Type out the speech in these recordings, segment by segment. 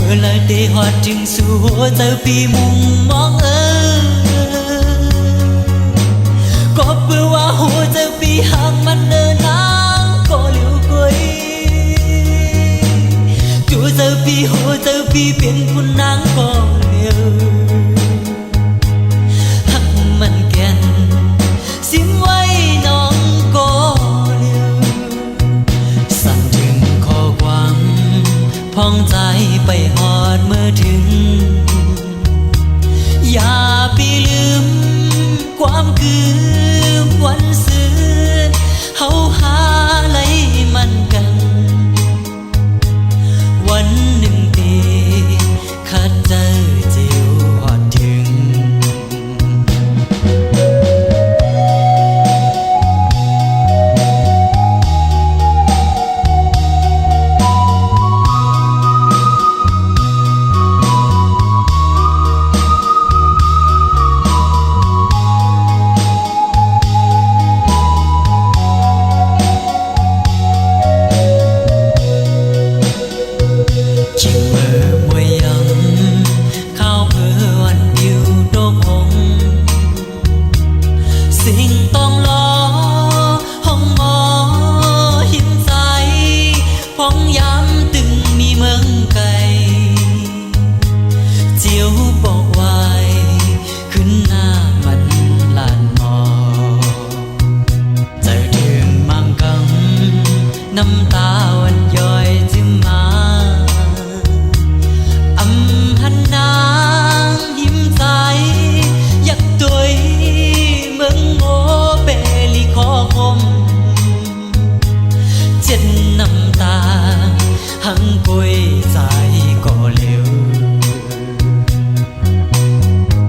มื่อไรได้หอดจึงสู่หัวใจปีมุงมองก็เพื่อว่าหัวใจปีหางมันเดินนางก็เหลียวกวยจูใจปีหัวใจปีเป็นคุณนางก็เหลียวหักมันแก่นสิ้นไว้น้องก็เหลียวสั่นถึงข้อความพองใจไปหอดเมื่อถึงอย่าไปลืมความคืนวันซื่นเฮาหาไหลมันกันวันหนึ่งปีคัดเจอจิวหอดถึงน้ำตาวันย้อยจึงมาอำหันนางยิ้มใจอยากตัวเมืองโมเปลีขอคมเจ็ดน้ำตาหังกุยใจก็เร็ว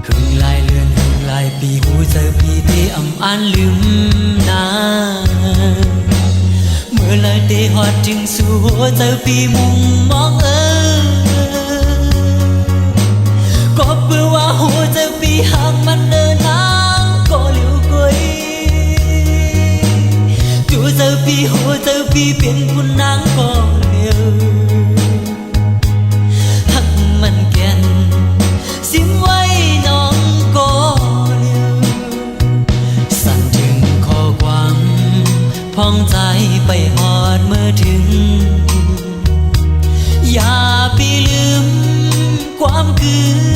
หึงลายเลือนหึงลายปีหูเจอปีที่อำอ่านลืมนาเมื่อไรได้หอดจึงสู่หัวใจปีมุงมองก็เพื่อว่าหัวใจปีหางมันเดินนางก็เหลียวกวยจูใจปีหัวใจปีเป็นคุณนางก็เหลียวหักมันแก่นสิ้นไว้น้องก็เหลียวสั่นถึงข้อความพองใจไปหอดเมื่อถึงอย่าไปลืมความคืน